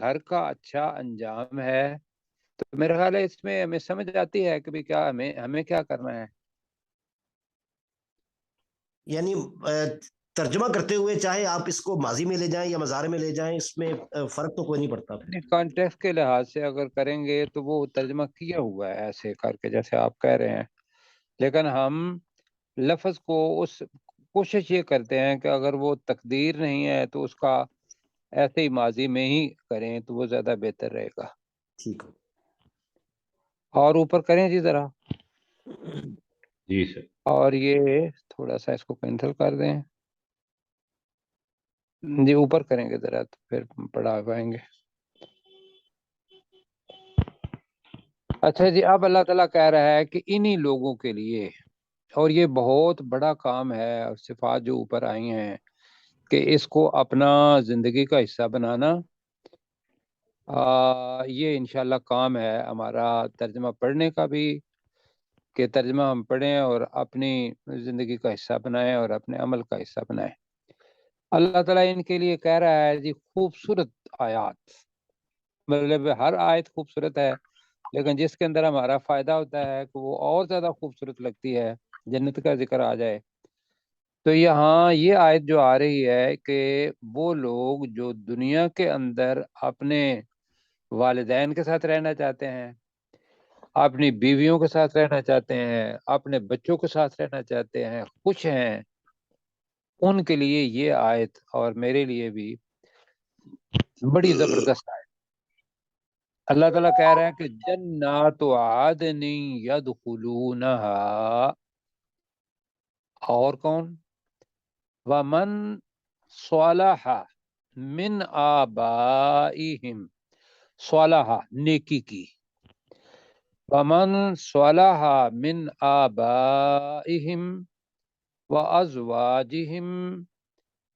گھر کا اچھا انجام ہے، تو میرا خیال ہے اس میں ہمیں سمجھ آتی ہے کہ بھی کیا ہمیں کیا کرنا ہے. یعنی ترجمہ کرتے ہوئے چاہے آپ اس کو ماضی میں لے جائیں یا مضارع میں لے جائیں، اس میں فرق تو کوئی نہیں پڑتا. کانٹیکسٹ کے لحاظ سے اگر کریں گے تو وہ ترجمہ کیا ہوا ہے ایسے کر کے جیسے آپ کہہ رہے ہیں، لیکن ہم لفظ کو اس کوشش یہ کرتے ہیں کہ اگر وہ تقدیر نہیں ہے تو اس کا ایسے ہی ماضی میں ہی کریں تو وہ زیادہ بہتر رہے گا. ٹھیک. اور اوپر کریں جی ذرا. جی سر. اور یہ تھوڑا سا اس کو کینسل کر دیں جی، اوپر کریں گے ذرا تو پھر پڑھا پائیں گے. اچھا جی، اب اللہ تعالیٰ کہہ رہا ہے کہ انہی لوگوں کے لیے، اور یہ بہت بڑا کام ہے، اور صفات جو اوپر آئی ہیں کہ اس کو اپنا زندگی کا حصہ بنانا، یہ انشاءاللہ کام ہے ہمارا ترجمہ پڑھنے کا بھی، کہ ترجمہ ہم پڑھیں اور اپنی زندگی کا حصہ بنائیں اور اپنے عمل کا حصہ بنائیں. اللہ تعالیٰ ان کے لیے کہہ رہا ہے جی خوبصورت آیات، مطلب ہر آیت خوبصورت ہے، لیکن جس کے اندر ہمارا فائدہ ہوتا ہے کہ وہ اور زیادہ خوبصورت لگتی ہے، جنت کا ذکر آ جائے. تو یہاں یہ آیت جو آ رہی ہے کہ وہ لوگ جو دنیا کے اندر اپنے والدین کے ساتھ رہنا چاہتے ہیں، اپنی بیویوں کے ساتھ رہنا چاہتے ہیں، اپنے بچوں کے ساتھ رہنا چاہتے ہیں، خوش ہیں، ان کے لیے یہ آیت اور میرے لیے بھی بڑی زبردست آیت. اللہ تعالیٰ کہہ رہے ہیں کہ جنات عدن یدخلونہا، اور کون؟ ومن صلح من آبائہم، صلح نیکی کی، ومن صلح من آبائہم وازواجہم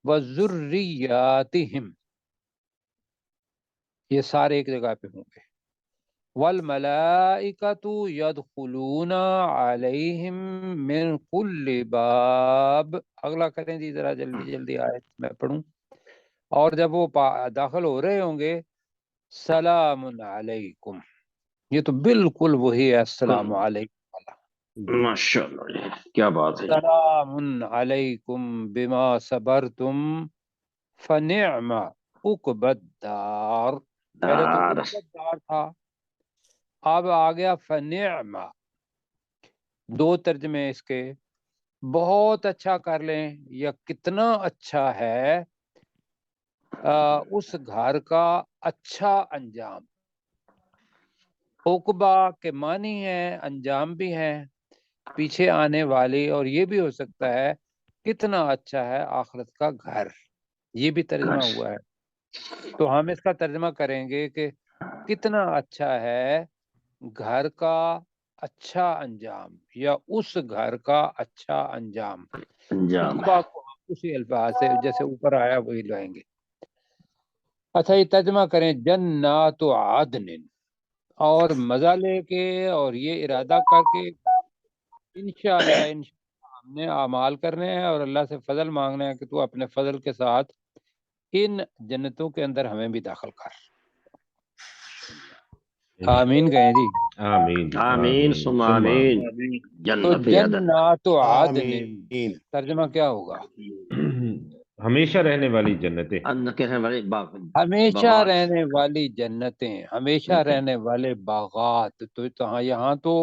وذریاتہم، یہ سارے ایک جگہ پہ ہوں گے. والملائکۃ یدخلون علیہم من کل باب. اگلا کریں جی ذرا جلدی جلدی آیت میں پڑھوں. اور جب وہ داخل ہو رہے ہوں گے، سلام علیکم، یہ تو بالکل وہی ہے السلام علیکم والا. ماشاء اللہ، کیا بات ہے. سلام علیکم بما صبرتم فنعم عقبی الدار. پہلے تو عقبی الدار تھا، اب آ گیا فنعم. دو ترجمے اس کے، بہت اچھا کر لیں یا کتنا اچھا ہے اس گھر کا اچھا انجام. عقبہ کے معنی ہے انجام بھی ہیں، پیچھے آنے والی، اور یہ بھی ہو سکتا ہے کتنا اچھا ہے آخرت کا گھر، یہ بھی ترجمہ ہوا ہے. تو ہم اس کا ترجمہ کریں گے کہ کتنا اچھا ہے گھر کا اچھا انجام، یا اس گھر کا اچھا انجام. عقبہ کو ہم اسی الفاظ سے جیسے اوپر آیا وہی لائیں گے. اچھا یہ ترجمہ کریں جنات عدن، اور مزہ لے کے اور یہ ارادہ کر کے انشاءاللہ ہم نے اعمال کرنے ہیں اور اللہ سے فضل مانگنا ہے کہ تو اپنے فضل کے ساتھ ان جنتوں کے اندر ہمیں بھی داخل کر. آمین کہیں جی. آمین آمین ثم آمین. تو جنت عدن، جنات عدن آمین. ترجمہ کیا ہوگا؟ ہمیشہ رہنے والی جنتیں، کہنے والے باغ، ہمیشہ باغات. رہنے والی جنتیں، ہمیشہ رہنے والے باغات. تو یہاں تو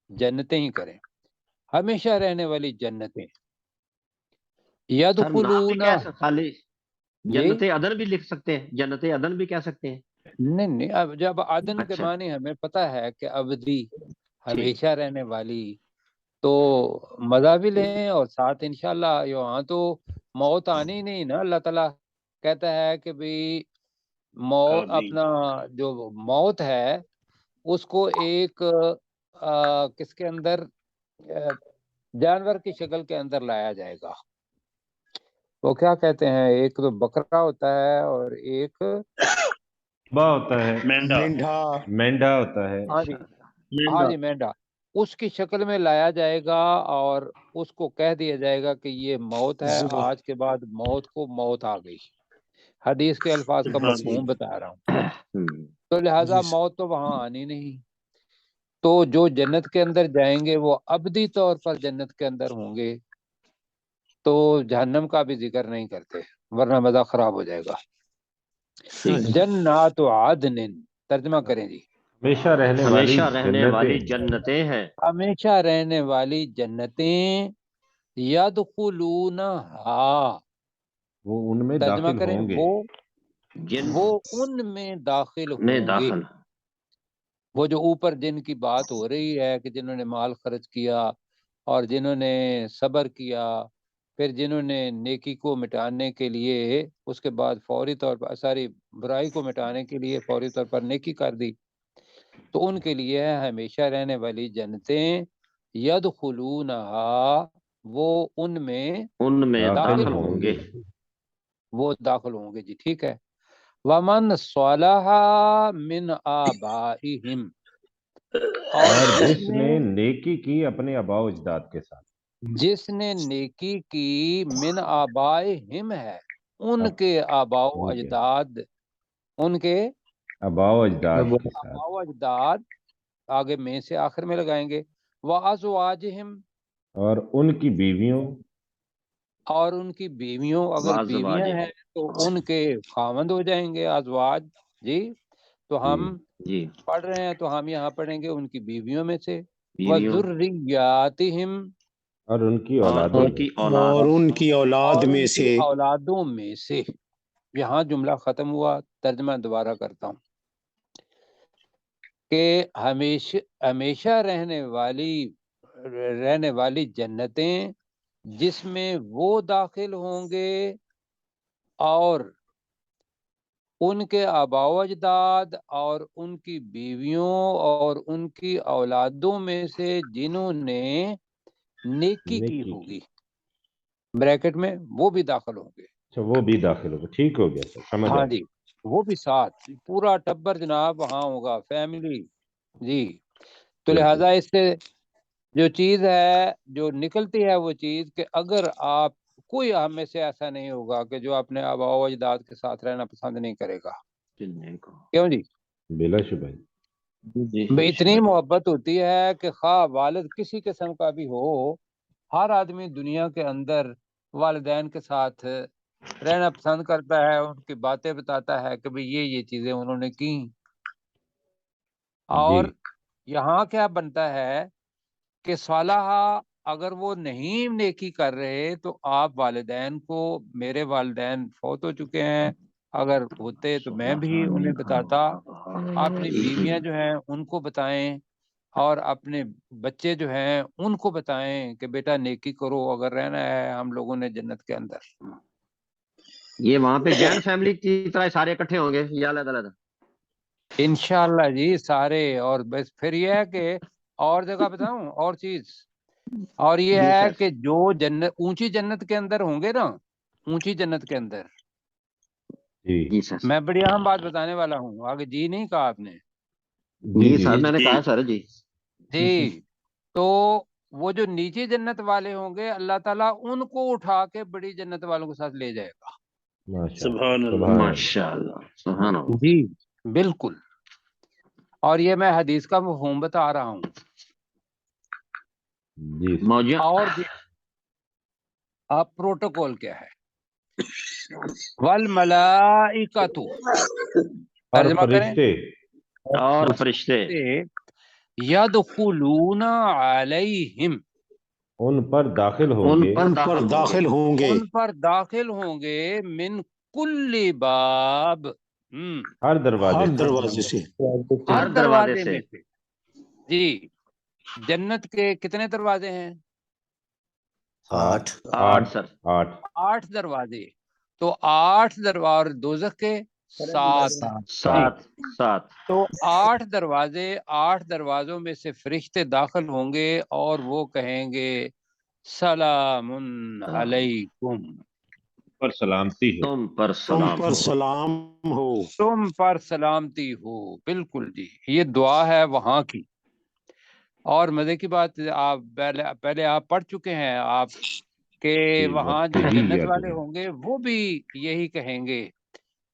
جنتیں ہی کریں، ہمیشہ رہنے والی جنتیں. سر نام بھی یدخلون، کہہ سکتے، خالی جی جنت عدن بھی لکھ سکتے ہیں، جنت عدن بھی کہہ سکتے ہیں. نہیں، اب جب عدن کے اچھا معنی ہمیں پتہ ہے کہ ابدی، ٹھیک. ہمیشہ رہنے والی، تو مزہ بھی لیں اور ساتھ انشاءاللہ یہاں تو موت آنی ہی نہیں نا. اللہ تعالیٰ کہتا ہے کہ بھی موت، اپنا جو موت ہے اس کو ایک کس کے اندر، جانور کی شکل کے اندر لایا جائے گا. وہ کیا کہتے ہیں، ایک تو بکرا ہوتا ہے اور ایک ہوتا ہے، مینڈا ہوتا ہے. ہاں جی، ہاں جی مینڈا، اس کی شکل میں لایا جائے گا اور اس کو کہہ دیا جائے گا کہ یہ موت ہے، آج کے بعد موت کو موت آ گئی. حدیث کے الفاظ کا مفہوم بتا رہا ہوں. تو لہٰذا موت تو وہاں آنی نہیں. تو جو جنت کے اندر جائیں گے وہ ابدی طور پر جنت کے اندر ہوں گے، تو جہنم کا بھی ذکر نہیں کرتے ورنہ مزہ خراب ہو جائے گا. جنات عدن، ترجمہ کریں جی. ہمیشہ رہنے والی جنتیں ہیں. ہمیشہ رہنے والی جنتیں، یدخلونہا، وہ ان میں ترجمہ داخل کریں ہوں گے. وہ ان میں داخل ہوں گے. وہ جو اوپر جن کی بات ہو رہی ہے کہ جنہوں نے مال خرچ کیا اور جنہوں نے صبر کیا، پھر جنہوں نے نیکی کو مٹانے کے لیے اس کے بعد فوری طور پر ساری برائی کو مٹانے کے لیے فوری طور پر نیکی کر دی، تو ان کے لیے ہمیشہ رہنے والی جنتیں، یدخلونہا، وہ ان میں داخل ہوں گے. وہ داخل ہوں گے جی، ٹھیک ہے. ومن صلح من آبائہم، اور جس نے نیکی کی اپنے آباء و اجداد کے ساتھ، جس نے نیکی کی من آبائہم ہے ان کے آباء و اجداد، ان کے آباء و اجداد کے ساتھ، آباء و اجداد آگے میں سے آخر میں لگائیں گے. وازواجہم، اور ان کی بیویوں، اور ان کی بیویوں، اگر بیویاں ہیں تو ان کے خاوند ہو جائیں گے ازواج جی. تو ہم پڑھ رہے ہیں تو ہم یہاں پڑھیں گے ان کی بیویوں میں سے. وذریاتہم، اور ان کی اولاد میں سے، اولادوں میں سے. یہاں جملہ ختم ہوا، ترجمہ دوبارہ کرتا ہوں کہ ہمیشہ رہنے والی جنتیں جس میں وہ داخل ہوں گے اور ان کے آباء و اجداد اور ان کی بیویوں اور ان کی اولادوں میں سے جنہوں نے نیکی کی ہوگی، بریکٹ میں وہ بھی داخل ہوں گے. اچھا، وہ بھی داخل ہوگا. ٹھیک ہو گیا سر، سمجھ ہاں آ جی، وہ بھی ساتھ پورا ٹبر جناب وہاں ہوگا، فیملی جی. تو لہذا اس سے جو چیز ہے جو نکلتی ہے وہ چیز کہ اگر آپ، کوئی ہم میں سے ایسا نہیں ہوگا کہ جو اپنے آباء و اجداد کے ساتھ رہنا پسند نہیں کرے گا. کیوں جی؟ بلا شبہ. اتنی محبت ہوتی ہے کہ خواہ والد کسی قسم کا بھی ہو، ہر آدمی دنیا کے اندر والدین کے ساتھ رہنا پسند کرتا ہے، ان کی باتیں بتاتا ہے کہ بھئی یہ چیزیں انہوں نے کی. اور یہاں کیا بنتا ہے کہ صالحہ اگر وہ نہیں نیکی کر رہے تو آپ والدین کو، میرے والدین فوت ہو چکے ہیں، اگر ہوتے تو میں بھی انہیں بتاتا. اپنی بیویاں جو ہیں ان کو بتائیں، اور اپنے بچے جو ہیں ان کو بتائیں کہ بیٹا نیکی کرو اگر رہنا ہے ہم لوگوں نے جنت کے اندر. یہ وہاں پہ جوائنٹ فیملی کی طرح سارے اکٹھے ہوں گے یا الگ الگ؟ انشاءاللہ جی سارے. اور بس پھر یہ ہے کہ اور جگہ بتاؤں اور چیز، اور یہ ہے کہ جو جنت، اونچی جنت کے اندر ہوں گے نا، اونچی جنت کے اندر، میں بڑی اہم بات بتانے والا ہوں، آگے جی نہیں کہا آپ نے؟ جی سر میں نے کہا سر جی. جی تو وہ جو نیچی جنت والے ہوں گے اللہ تعالیٰ ان کو اٹھا کے بڑی جنت والوں کے ساتھ لے جائے گا. سبحان اللہ، ماشاءاللہ، سبحان اللہ. جی بالکل. اور یہ میں حدیث کا مفہوم بتا رہا ہوں. اور اب پروٹوکول کیا ہے؟ والملائکۃ، ترجمہ کریں، اور فرشتے یدخلون علیہم، ان پر داخل ہوں گے، ان پر داخل ہوں گے، من کل باب، ہر دروازے سے، ہر دروازے میں سے. جی جنت کے کتنے دروازے ہیں؟ 8 دروازے. تو 8 دروازے، دوزخ کے 7. تو 8 دروازے، 8 دروازوں میں سے فرشتے داخل ہوں گے اور وہ کہیں گے سلام علیکم، پر سلامتی ہو، تم پر سلام ہو، تم پر سلامتی ہو. بالکل جی، یہ دعا ہے وہاں کی. اور مزے کی بات، آپ پہلے آپ پڑھ چکے ہیں آپ کہ وہاں جو جنت والے ہوں گے وہ بھی یہی کہیں گے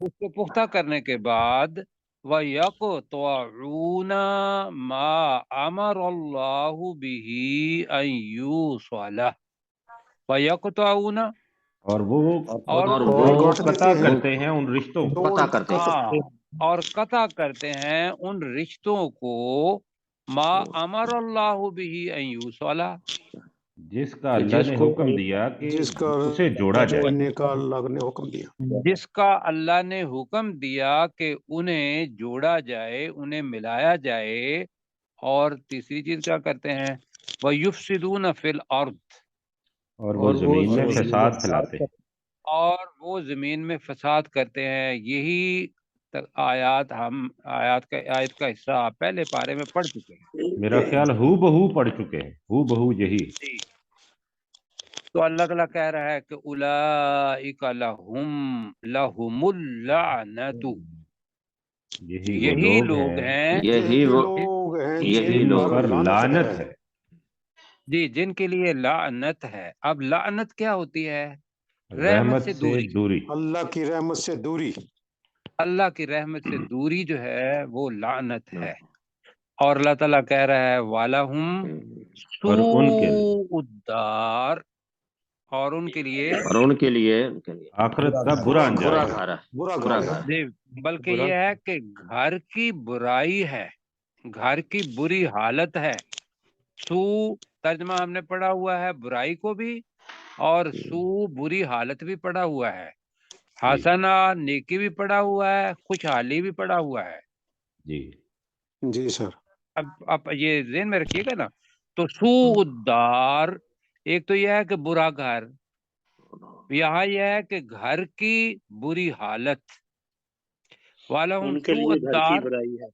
اس کو پختہ کرنے کے بعد وَيَقْطَعُونَ مَا أَمَرَ اللَّهُ بِهِ أَن يُوصَلَ وَيَقْطَعُونَ اور وہ اور وہ قطع کرتے ہیں ان رشتوں کو، قطع کرتے ہیں، ہاں، اور قطع کرتے ہیں ان رشتوں کو ما امر اللہ به ان یوصل، جس کا اللہ نے حکم دیا کہ جس کا اسے جوڑا جائے، جوڑنے کا اللہ نے حکم دیا، جس کا اللہ نے حکم دیا کہ انہیں جوڑا جائے، انہیں ملایا جائے۔ اور تیسری چیز کیا کرتے ہیں؟ وَيُفْسِدُونَ فِي الْأَرْضِ، اور وہ زمین میں فساد پھیلاتے ہیں۔ اور وہ زمین میں فساد کرتے ہیں۔ یہی آیات آیت کا حصہ آپ پہلے پارے میں پڑھ چکے ہیں، میرا خیال ہو بہو پڑھ چکے ہیں، ہو بہو یہی۔ تو اللہ تعالیٰ کہہ رہا ہے کہ اولئک لہم اللعنت، یہی لوگ ہیں یہی وہ لوگ ہیں یہی جن لوگ پر لعنت ہے۔ جی، جن کے لیے لعنت ہے۔ اب لعنت کیا ہوتی ہے؟ رحمت سے دوری۔ اللہ کی رحمت سے دوری، اللہ کی رحمت سے دوری جو ہے وہ لعنت ہے۔ اور اللہ تعالیٰ کہہ رہا ہے وَلَهُمْ اور ان کے لیے سُوءُ الدَّارِ، اور ان کے لیے آخرت کا برا انجام برا ہے۔ گھر ہے، برا برا گھر ہے۔ گھر۔ جی، بلکہ یہ ہے کہ گھر کی برائی ہے، گھر کی بری حالت ہے۔ سو ترجمہ ہم نے پڑھا ہوا ہے برائی کو بھی، اور سو بری حالت بھی پڑھا ہوا ہے، حسنہ نیکی بھی پڑھا ہوا ہے، خوشحالی بھی پڑھا ہوا ہے۔ جی جی سر، اب یہ ذہن میں رکھیے گا نا۔ تو سو الدار، ایک تو یہ ہے کہ برا گھر، یہاں یہ ہے کہ گھر کی بری حالت۔ وَلَهُمْ ان کے سُوءُ لیے گھر کی الدار، برائی ہے،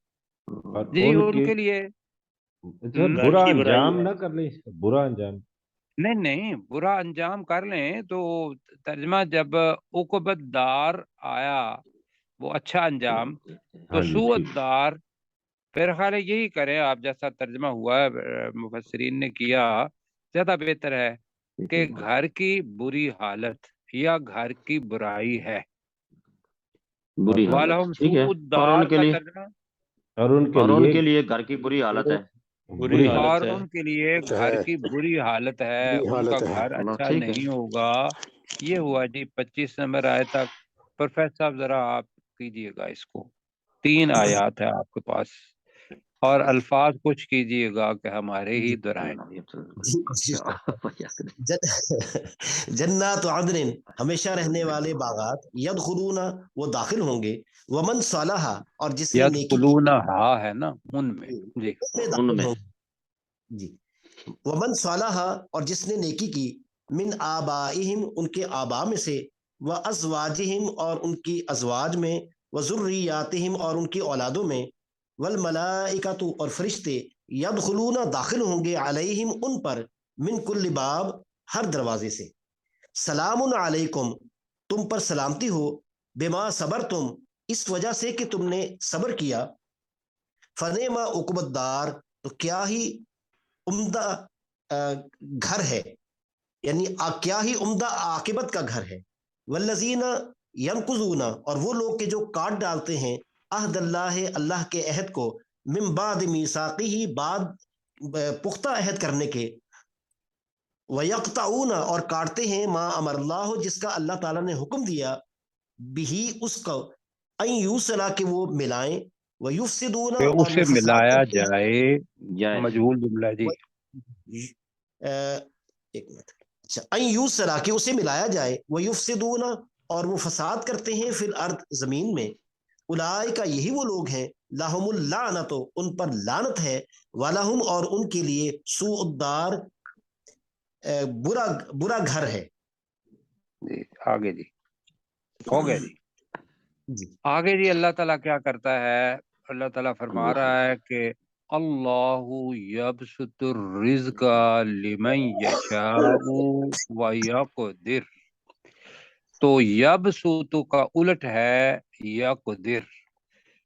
اور جی ان کے لیے برا کی برائی انجام ہے۔ نہ کر لیں، برا انجام۔ نہیں برا انجام کر لیں تو ترجمہ جب عقبت دار آیا وہ اچھا انجام، تو ہاں جی سوء ٹھیک۔ الدار پھر خیال ہے یہی کریں آپ جیسا ترجمہ ہوا ہے مفسرین نے کیا، زیادہ بہتر ہے کہ گھر کی بری حالت یا گھر کی برائی ہے۔ بری حالت، وَلَهُمْ ٹھیک ہے۔ سُوءُ اور الدار ان کے کا لیے ترجمہ، اور ان ان کے کے لیے لیے گھر کی بری حالت ہے، بری حالت اور ہے۔ ان کے لیے گھر کی بری حالت ہے، بری ان کا حالت ہے۔ گھر اچھا ٹھیک ہے۔ نہیں ہوگا۔ یہ ہوا جی 25 نمبر آیت تک۔ پروفیسر صاحب ذرا آپ کیجئے گا اس کو، 3 آیات ہے آپ کے پاس، اور الفاظ کچھ کیجئے گا کہ ہمارے ہی دہرائیں۔ جی کوشش جنات عدن، ہمیشہ رہنے والے باغات، یدخلون، وہ داخل ہوں گے، ومن صالح، اور جس نے نیکی کی، یدخلون ہا ہے نا ان میں، جی میں ان داخل میں، ہوں گے۔ جی، ومن صالح، اور جس نے نیکی کی، من آبائہم، ان کے آبا میں سے، و ازواجہم، اور ان کی ازواج میں، و ذریاتہم، اور ان کی اولادوں میں، والملائکۃ، اور فرشتے، یدخلون، داخل ہوں گے، علیہم، ان پر، من کل باب، ہر دروازے سے، سلام علیکم، تم پر سلامتی ہو، بما صبرتم، اس وجہ سے کہ تم نے صبر کیا، فنعم عقبى الدار، تو کیا ہی عمدہ گھر ہے، یعنی کیا ہی عمدہ عاقبت کا گھر ہے۔ والذین ینقضون، اور وہ لوگ کہ جو کاٹ ڈالتے ہیں، عہد اللہ، اللہ کے عہد کو، من بعد میثاقہ، بعد پختہ عہد کرنے کے، ویقطعون، اور کاٹتے ہیں، ما امر اللہ، جس کا اللہ تعالیٰ نے حکم دیا، بھی اس کو، ان یوصلا، کہ وہ ملائیں، ویفسدون، کہ اور اسے وہ فساد ملایا کرتے ہیں، جائے، مجہول جملہ جی۔ ایک منٹ، اچھا، ان یوصلا، کہ اسے ملایا جائے، ویفسدون، اور وہ فساد کرتے ہیں، فی الارض، زمین میں، اولئک، یہی وہ لوگ ہیں، لہم اللعنت، ان پر لعنت ہے، ولہم، اور ان کے لیے، سوء الدار، برا گھر ہے۔ جی آگے جی، ہو گیا جی۔ جی، آگے جی اللہ تعالیٰ کیا کرتا ہے؟ اللہ تعالیٰ فرما رہا ہے کہ اللہ یبسط الرزق لمن یشاء ویقدر، تو یبسط کا الٹ ہے یقدر۔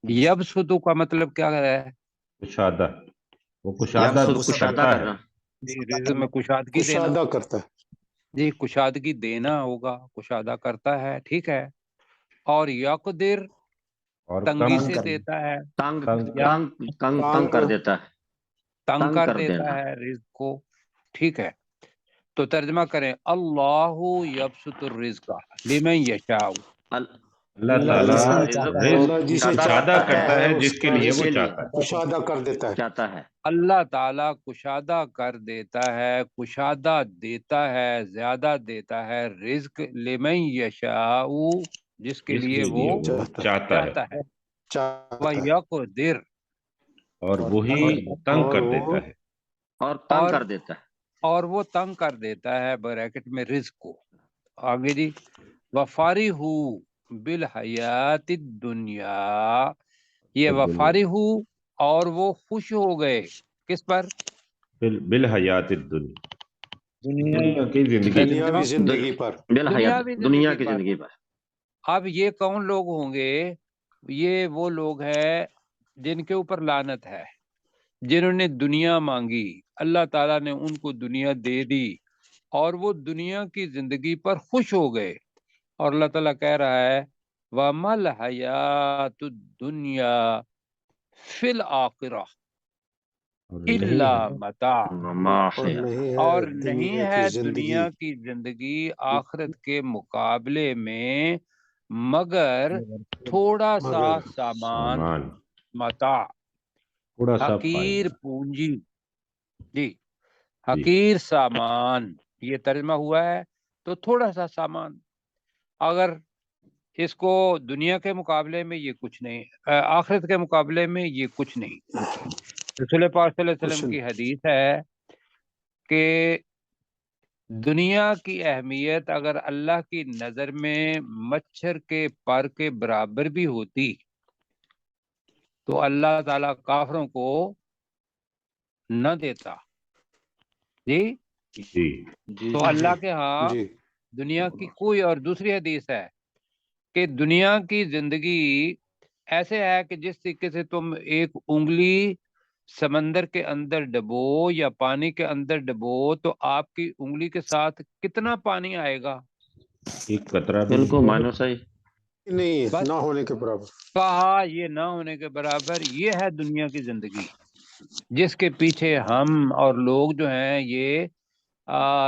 یبسط کا مطلب کیا ہے؟ کشادہ، وہ کشادہ کشادہ کرتا ہے۔ کرنا، جی رزق میں کشادگی دینا، کشادہ کرتا ہے۔ جی کشادگی دینا ہوگا، کشادہ کرتا ہے، ٹھیک ہے۔ اور یقدر اور تنگی کم سے کر دیتا ہے، تنگ تنگ یا تنگ کر دیتا ہے، تنگ تنگ کر کر دیتا دینا۔ ہے رزق کو. ٹھیک ہے، تو ترجمہ کریں اللہ یبسط الرزق لمن یشاء. اللہ تعالیٰ اللہ رزق تعالیٰ کو اللہ جسے کشادہ کشادہ کرتا کرتا ہے ہے اس جس کے کا لیے جس وہ کے لیے چاہتا ہے. کشادہ کر دیتا ہے. چاہتا ہے۔ اللہ تعالیٰ کشادہ کر دیتا ہے، کشادہ دیتا ہے، زیادہ دیتا ہے رزق لمن یشاء، جس کے جس لیے کے وہ لیے وہ چاہتا ہے، چاہتا ہے. چاہتا ہے وَيَقْدِرْ اور وہی تنگ اور کر وہ دیتا ہے. اور تنگ اور کر دیتا ہے۔ اور وہ تنگ کر دیتا ہے بریکٹ میں رزق کو. آگے جی وَفَرِحُوا بِالْحَيَاةِ الدُّنْيَا، یہ وَفَرِحُوا اور وہ خوش ہو گئے کس پر؟ بالحیات الدنیا، دنیا دنیا کی زندگی. دنیاوی زندگی پر. بالحیات دنیاوی دنیا زندگی کی پر. زندگی پر۔ اب یہ کون لوگ ہوں گے؟ یہ وہ لوگ ہیں جن کے اوپر لعنت ہے، جنہوں نے دنیا مانگی، اللہ تعالیٰ نے ان کو دنیا دے دی اور وہ دنیا کی زندگی پر خوش ہو گئے. اور اللہ تعالیٰ کہہ رہا ہے وَمَا الْحَيَاةُ الدُّنْيَا فِي الْآخِرَةِ إِلَّا مَتَاعٌ، اور نہیں ہے اور نہیں دنیا کی ہے زندگی دنیا کی زندگی آخرت کے مقابلے میں مگر تھوڑا سا مگر سامان، سامان، متاع، تھوڑا سا حقیر فائدہ. پونجی. جی، جی. حقیر سامان یہ ترجمہ ہوا ہے. تو تھوڑا سا سامان، اگر اس کو دنیا کے مقابلے میں یہ کچھ نہیں، آخرت کے مقابلے میں یہ کچھ نہیں. رسول پاک صلی اللہ علیہ وسلم کی حدیث ہے کہ دنیا کی اہمیت اگر اللہ کی نظر میں مچھر کے پر کے برابر بھی ہوتی تو اللہ تعالیٰ کافروں کو نہ دیتا. جی، جی. تو اللہ کے ہاں جی دنیا کی کوئی، اور دوسری حدیث ہے کہ دنیا کی زندگی ایسے ہے کہ جس طریقے سے تم ایک انگلی سمندر کے اندر ڈبو یا پانی کے اندر ڈبو تو آپ کی انگلی کے ساتھ کتنا پانی آئے گا؟ ایک قطرہ بھی بالکل نہیں. مانو صحیح۔ نہیں بس نہ ہونے کے برابر. کہا یہ نہ ہونے کے برابر. یہ ہے دنیا کی زندگی جس کے پیچھے ہم اور لوگ جو ہیں یہ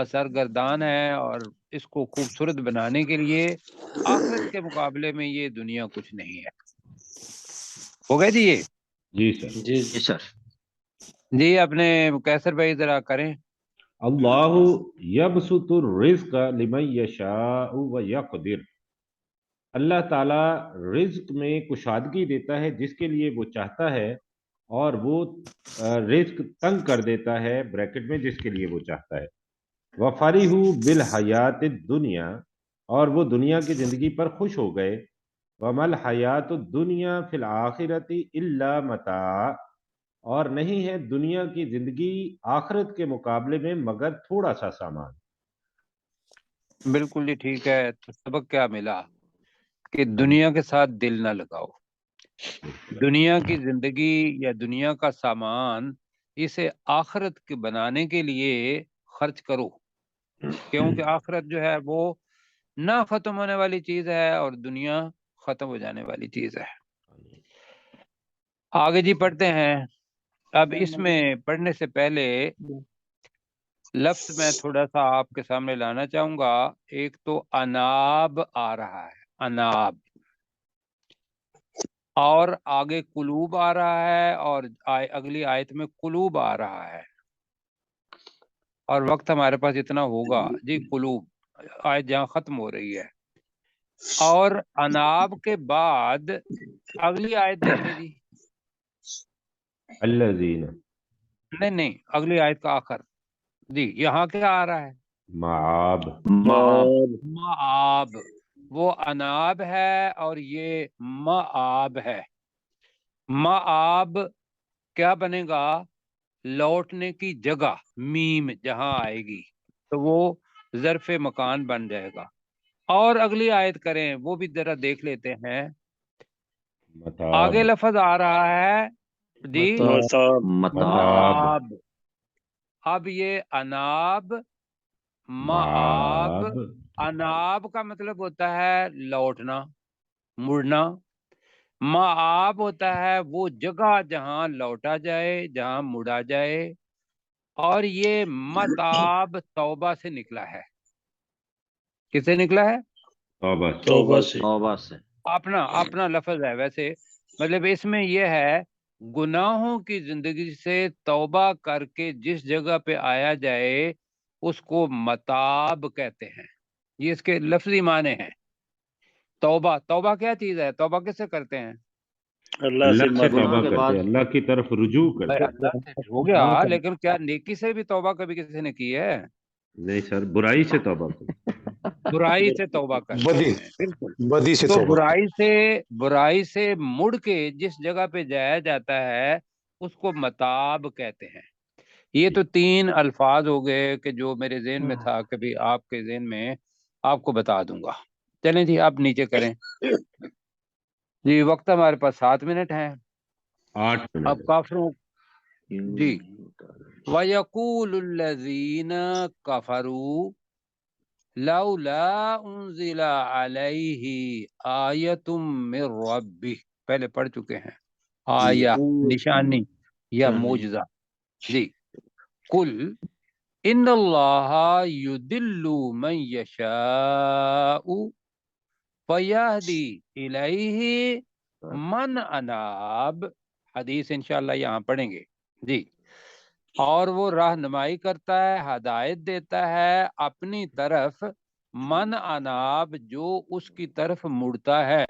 سرگردان ہیں، اور اس کو خوبصورت بنانے کے لیے آخرت کے مقابلے میں یہ دنیا کچھ نہیں ہے. ہو گئے جی یہ؟ جی سر. جی سر۔ جی اپنے کیسر بھائی ذرا کریں. اللہ یبسط الرزق لمن یشاء ویقدر، اللہ تعالیٰ رزق میں کشادگی دیتا ہے جس کے لیے وہ چاہتا ہے، اور وہ رزق تنگ کر دیتا ہے بریکٹ میں جس کے لیے وہ چاہتا ہے. وَفَرِحُوا بِالْحَيَاةِ الدُّنْيَا، اور وہ دنیا کی زندگی پر خوش ہو گئے. وَمَا الْحَيَاةُ الدُّنْيَا فِي الْآخِرَةِ إِلَّا مَتَاعٌ، اور نہیں ہے دنیا کی زندگی آخرت کے مقابلے میں مگر تھوڑا سا سامان. بالکل جی ٹھیک ہے. تو سبق کیا ملا کہ دنیا کے ساتھ دل نہ لگاؤ. دنیا کی زندگی یا دنیا کا سامان اسے آخرت کے بنانے کے لیے خرچ کرو، کیونکہ آخرت جو ہے وہ نہ ختم ہونے والی چیز ہے اور دنیا ختم ہو جانے والی چیز ہے. آگے جی پڑھتے ہیں. اب اس میں پڑھنے سے پہلے لفظ میں تھوڑا سا آپ کے سامنے لانا چاہوں گا. ایک تو اناب آ رہا ہے، اناب، اور آگے قلوب آ رہا ہے، اور اگلی آیت میں قلوب آ رہا ہے. اور وقت ہمارے پاس اتنا ہوگا جی. قلوب آیت جہاں ختم ہو رہی ہے، اور اناب کے بعد اگلی آیت دیکھ لیں جی. الذین، نہیں اگلی آیت کا آخر جی. یہاں کیا آ رہا ہے؟ معاب، معاب. وہ اناب ہے اور یہ معاب ہے. معاب کیا بنے گا؟ لوٹنے کی جگہ، میم جہاں آئے گی تو وہ ظرف مکان بن جائے گا. اور اگلی آیت کریں وہ بھی ذرا دیکھ لیتے ہیں. متاب، آگے لفظ آ رہا ہے جی متاب۔ معاب. اب یہ اناب، معاب. معاب، اناب کا مطلب ہوتا ہے لوٹنا، مڑنا، مآب ہوتا ہے وہ جگہ جہاں لوٹا جائے، جہاں مڑا جائے، اور یہ متاب توبہ سے نکلا ہے۔ کس سے نکلا ہے؟ توبہ توبہ سے۔ توبہ سے۔ اپنا لفظ ہے، ویسے مطلب اس میں یہ ہے گناہوں کی زندگی سے توبہ کر کے جس جگہ پہ آیا جائے اس کو متاب کہتے ہیں۔ یہ اس کے لفظی معنی ہیں۔ توبہ کیا چیز ہے؟ توبہ کس سے کرتے ہیں؟ اللہ سے اللہ سے توبہ گناہ کے کرتے بعد ہیں، اللہ کی طرف رجوع کرتے ہیں۔ اللہ سے ہو گیا، لیکن کیا نیکی سے بھی توبہ کبھی کسی نے کی ہے؟ نہیں سر، برائی سے توبہ کرتے برائی سے توبہ کرتے بدی ہیں، بالکل۔ بدی سے تو توبہ۔ برائی سے مڑ کے جس جگہ پہ جایا جاتا ہے اس کو متاب کہتے ہیں۔ یہ تو 3 الفاظ ہو گئے کہ جو میرے ذہن میں تھا، کبھی آپ کے ذہن میں آپ کو بتا دوں گا۔ چلیں جی، آپ نیچے کریں جی۔ وقت ہمارے پاس 7 منٹ ہیں۔ 8 اب منٹ۔ کافروں جی، وَيَقُولُ الَّذِينَ كَفَرُوا لَوْلَا أُنزِلَ عَلَيْهِ آيَةٌ مِّن رَّبِّهِ، پہلے پڑھ چکے ہیں، آیا نشانی یا معجزہ۔ جی، قُلْ إِنَّ اللَّهَ يُضِلُّ مَن يَشَاءُ وَيَهْدِي إِلَيْهِ مَنْ أَنَابَ، حدیث انشاءاللہ یہاں پڑھیں گے جی۔ اور وہ رہنمائی کرتا ہے، ہدایت دیتا ہے اپنی طرف، من اناب، جو اس کی طرف مڑتا ہے۔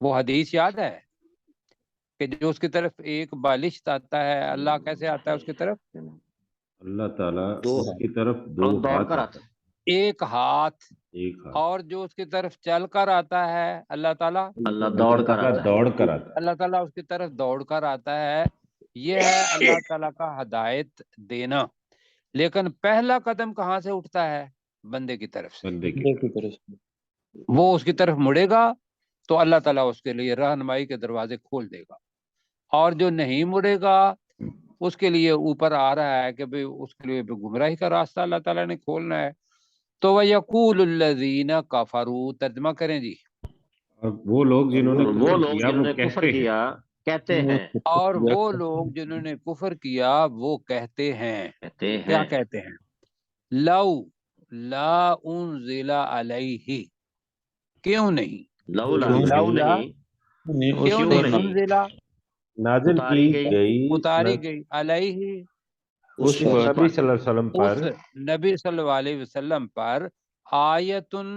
وہ حدیث یاد ہے کہ جو اس کی طرف ایک بالشت آتا ہے، اللہ کیسے آتا ہے اس کی طرف؟ اللہ تعالیٰ دو اس کی طرف 2 دوڑ ہاتھ کر آتا ہے، ایک ہاتھ، ایک ہاتھ۔ اور جو اس کی طرف چل کر آتا ہے اللہ تعالیٰ، اللہ دوڑ کر اللہ آتا ہے۔ دوڑ کر آتا ہے۔ اللہ تعالیٰ اس کی طرف دوڑ کر آتا ہے۔ یہ ہے اللہ تعالیٰ کا ہدایت دینا۔ لیکن پہلا قدم کہاں سے اٹھتا ہے؟ بندے کی طرف سے۔ بندے کی طرف۔ وہ اس کی طرف مڑے گا تو اللہ تعالیٰ اس کے لیے رہنمائی کے دروازے کھول دے گا، اور جو نہیں مڑے گا اس کے لیے اوپر آ رہا ہے کہ بھئی اس کے لیے گمراہی کا راستہ اللہ تعالیٰ نے کھولنا ہے۔ تو وَيَقُولُ الَّذِينَ كَفَرُوا، ترجمہ کریں جی۔ اور وہ لوگ جنہوں نے وہ کفر لوگ کیا جنہوں وہ نے کفر کہتے ہیں، کیا کہتے ہیں، اور وہ لوگ جنہوں نے کفر کیا وہ کہتے ہیں، کہتے کیا ہیں کہتے ہیں؟ لو لا انزل علیہ، کیوں نہیں؟ لولا لولا اس کیوں کیوں نہیں؟ نہیں انزلہ نازل اتاری کی گئی، گئی اتاری گئی، علیہ اس نبی صلی اللہ علیہ وسلم پر اس نبی صلی اللہ علیہ وسلم پر آیتن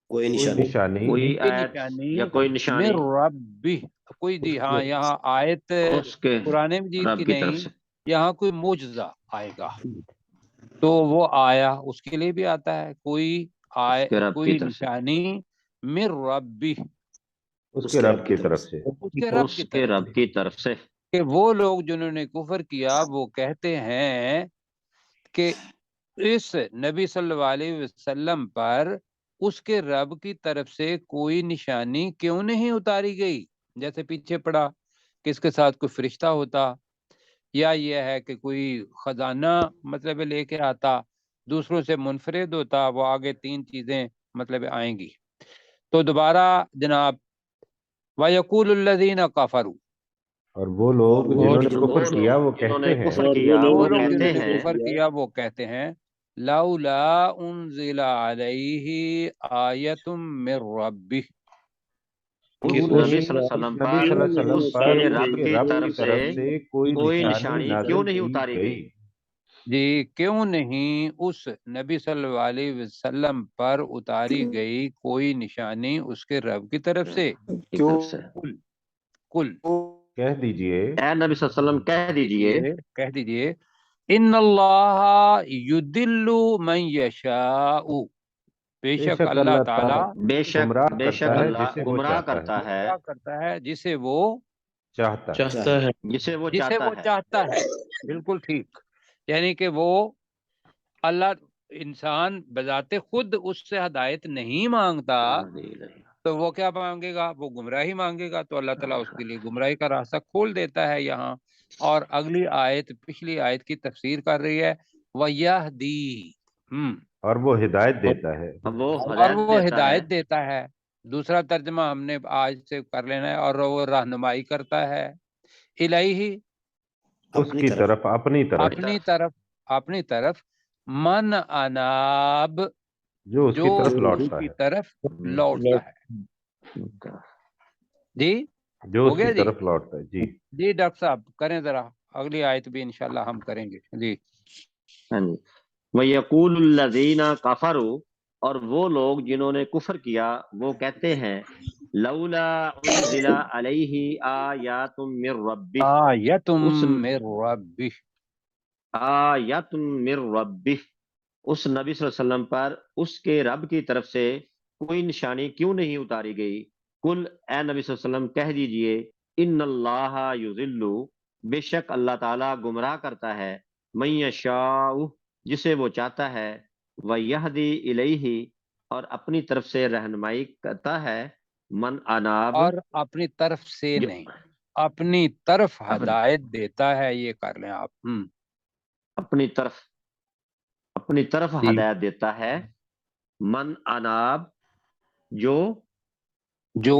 کوئی کوئی نشانی نشانی کوئی کوئی آیت نشانی یا کوئی من نشانی ربی، کوئی جی ہاں، یہاں آیت اس کے قرآن مجید رب کی کی طرف نہیں، سے۔ یہاں کوئی معجزہ آئے گا تو وہ آیا اس کے لیے بھی آتا ہے، کوئی اس کے رب کی کوئی طرف سے، نشانی من ربی، اس کے رب کی طرف سے۔ اس کے رب اس کی کے طرف رب سے۔ کی طرف سے۔ کہ وہ لوگ جنہوں نے کفر کیا وہ کہتے ہیں کہ اس نبی صلی اللہ علیہ وسلم پر اس کے رب کی طرف سے کوئی نشانی کیوں نہیں اتاری گئی؟ جیسے پیچھے پڑا کہ اس کے ساتھ کوئی فرشتہ ہوتا، یا یہ ہے کہ کوئی خزانہ مطلب لے کے آتا، دوسروں سے منفرد ہوتا، وہ آگے 3 چیزیں مطلب آئیں گی۔ تو دوبارہ جناب، وَيَقُولُ الَّذِينَ كَفَرُوا، اور وہ لوگ جنہوں نے کفر کیا وہ جنہوں نے کہتے ہیں، کفر اور کیا وہ وہ لوگ کہتے جنہوں نے ہیں کفر کیا وہ کہتے ہیں لولا انزل علیہ آیت من ربہ، کہ اس نبی صلی اللہ علیہ وسلم نبی صلی اللہ علیہ وسلم اس پر کے اس رب کے کی رب طرف کی طرف سے سے کوئی کوئی نشانی نشانی نازل کیوں نہیں کی اتاری گئی؟ جی کیوں نہیں اس نبی صلی اللہ علیہ وسلم پر اتاری گئی کوئی نشانی اس کے رب کی طرف سے؟ کی کیوں طرف سے۔ کل کہہ دیجئے، اے نبی صلی اللہ علیہ وسلم کہہ دیجئے، کہہ دیجئے ان اللہ یدل من یشاء، بے شک اللہ تعالی بے شک گمراہ اللہ کرتا ہے جسے وہ گمراہ چاہتا ہے، کرتا ہے گمراہ کرتا ہے جسے وہ چاہتا ہے۔ چاہتا ہے۔ جسے وہ جسے چاہتا وہ ہے۔ چاہتا ہے، بالکل ٹھیک۔ یعنی کہ وہ اللہ، انسان بذات خود اس سے ہدایت نہیں مانگتا تو وہ کیا مانگے گا؟ وہ گمراہی مانگے گا، تو اللہ تعالیٰ اس کے لیے گمراہی کا راستہ کھول دیتا ہے یہاں۔ اور اگلی آیت پچھلی آیت کی تفسیر کر رہی ہے وَيَهْدِي، اور وہ ہدایت دیتا ہے۔ وہ اور وہ دیتا ہے ہدایت دیتا ہے۔ دوسرا ترجمہ ہم نے آج سے کر لینا ہے، اور وہ رہنمائی کرتا ہے الیہ اس کی طرف، اپنی طرف من اناب جو اس کی طرف لوٹتا کی ہے، طرف لوٹتا ہے. جی جو ہو اس گیا کی جی. طرف لوٹتا ہے. جی جی ڈاکٹر صاحب کریں ذرا، اگلی آیت بھی انشاءاللہ ہم کریں گے. جی ہاں جی. وَيَقُولُ الَّذِينَ كَفَرُوا، اور وہ لوگ جنہوں نے کفر کیا وہ کہتے ہیں لولا انزل علیہ آیات من ربہ، آیت اس من ربہ، آیات من ربہ، اس نبی صلی اللہ علیہ وسلم پر اس کے رب کی طرف سے کوئی نشانی کیوں نہیں اتاری گئی. کل اے نبی صلی اللہ علیہ وسلم کہہ دیجئے ان اللہ یضل، بے شک اللہ تعالیٰ گمراہ کرتا ہے من یشاء، جسے وہ چاہتا ہے، وَيَهْدِي إِلَيْهِ، اور اپنی طرف سے رہنمائی کرتا ہے، من اناب، اور اپنی طرف سے جو نہیں، اپنی طرف ہدایت دیتا ہے. یہ کر لیں آپ. اپنی طرف جی ہدایت دیتا ہے، من اناب، جو جو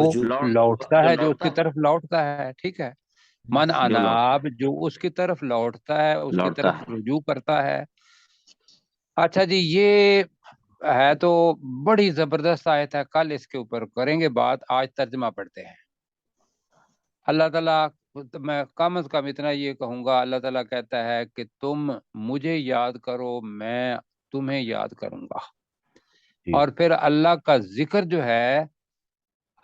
لوٹتا ہے، جو اس لوٹتا کی طرف لوٹتا ہے. ٹھیک ہے. من ہے، جو اناب جو اس کی طرف لوٹتا ہے، اس کی لوٹتا طرف ہے. رجوع کرتا ہے. اچھا جی، یہ ہے تو بڑی زبردست آیت ہے، کل اس کے اوپر کریں گے بات. آج ترجمہ پڑھتے ہیں. اللہ تعالیٰ، میں کم از کم اتنا یہ کہوں گا، اللہ تعالیٰ کہتا ہے کہ تم مجھے یاد کرو، میں تمہیں یاد کروں گا. اور پھر اللہ کا ذکر جو ہے،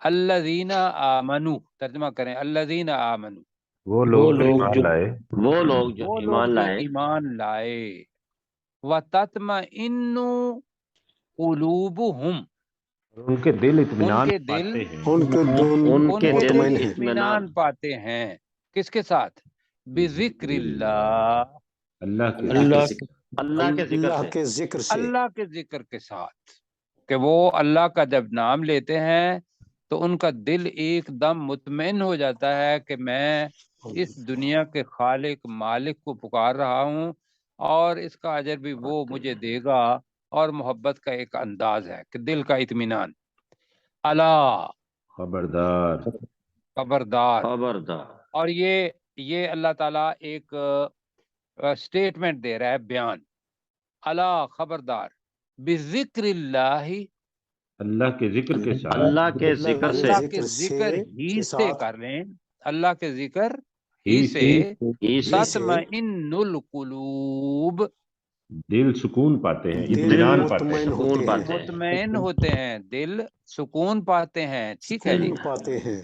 الذین آمنو، ترجمہ کریں الذین آمنو، وہ لوگ جو ایمان لائے، وہ لوگ جو وہ لوگ ایمان جو لائے، ایمان لائے، وَتَطْمَئِنُّ قُلُوبُهُمْ، ان کے دل ان اطمینان کے دل پاتے ہیں. ان کے دل ان کے دل مطمئن ہیں اطمینان پاتے ہیں. کس کے ساتھ؟ بذکر اللہ، اللہ کے اللہ ذکر. کے اللہ کے ذکر اللہ سے. کے ذکر سے. اللہ کے ذکر کے ساتھ، کہ وہ اللہ کا جب نام لیتے ہیں تو ان کا دل ایک دم مطمئن ہو جاتا ہے کہ میں اس دنیا کے خالق مالک کو پکار رہا ہوں، اور اس کا اجر بھی وہ مجھے دے گا. اور محبت کا ایک انداز ہے کہ دل کا اطمینان. اللہ، خبردار. خبردار. خبردار. اور یہ اللہ تعالیٰ ایک سٹیٹمنٹ دے رہا ہے، بیان. اللہ، خبردار، بذکر اللہ، اللہ کے ذکر کے ساتھ. اللہ کے ذکر سے، اللہ کے ذکر ہی سے کر لیں، اللہ کے ذکر ہی سے تطمئن القلوب، دل سکون پاتے ہیں، دل اطمینان پاتے ہیں. مطمئن ہوتے سکون ہیں، پاتے ہیں. مطمئن ہوتے ہیں، دل سکون پاتے ہیں. ٹھیک ہے جی. سکون پاتے ہیں.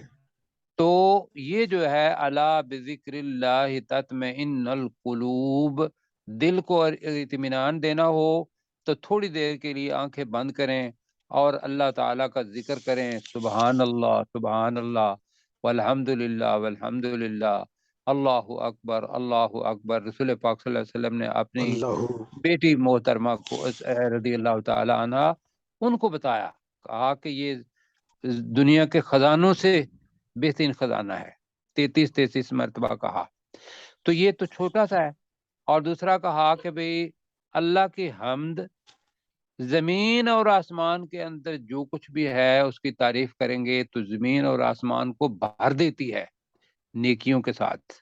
تو یہ جو ہے الا بذکر اللہ تطمئن القلوب، دل کو اطمینان دینا ہو تو تھوڑی دیر کے لیے آنکھیں بند کریں اور اللہ تعالیٰ کا ذکر کریں. سبحان اللہ، سبحان اللہ، والحمد للہ، والحمد للہ، اللہ اکبر، اللہ اکبر. رسول پاک صلی اللہ علیہ وسلم نے اپنی اللہ بیٹی محترمہ کو رضی اللہ تعالی عنہ ان کو بتایا، کہا کہ یہ دنیا کے خزانوں سے بہترین خزانہ ہے. 33 مرتبہ کہا. تو یہ تو چھوٹا سا ہے. اور دوسرا کہا کہ بھئی اللہ کی حمد، زمین اور آسمان کے اندر جو کچھ بھی ہے اس کی تعریف کریں گے تو زمین اور آسمان کو بھر دیتی ہے نیکیوں کے ساتھ.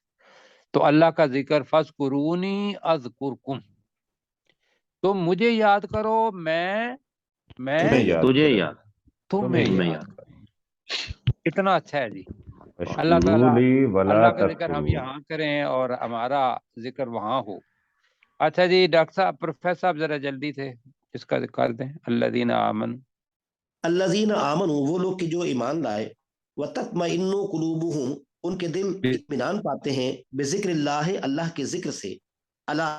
تو اللہ کا ذکر، فَاذْكُرُونِي أَذْكُرْكُمْ، تم مجھے یاد کرو، میں تجھے یاد، تمہیں تمہیں یاد یاد. کروں. کتنا اچھا ہے جی. اللہ تعالیٰ، اشکرولی ولا اللہ کا ذکر ہم تکفرون. یہاں کریں اور ہمارا ذکر وہاں ہو. اچھا جی ڈاکٹر صاحب، پروفیسر صاحب ذرا جلدی سے اس کا کر دیں. الذین آمنوا، الذین آمنوا، وہ لوگ کہ جو ایمان لائے، وتطمئن قلوبہم، ان کے دل اطمینان پاتے ہیں، بذکر اللہ، اللہ کے ذکر سے. اللہ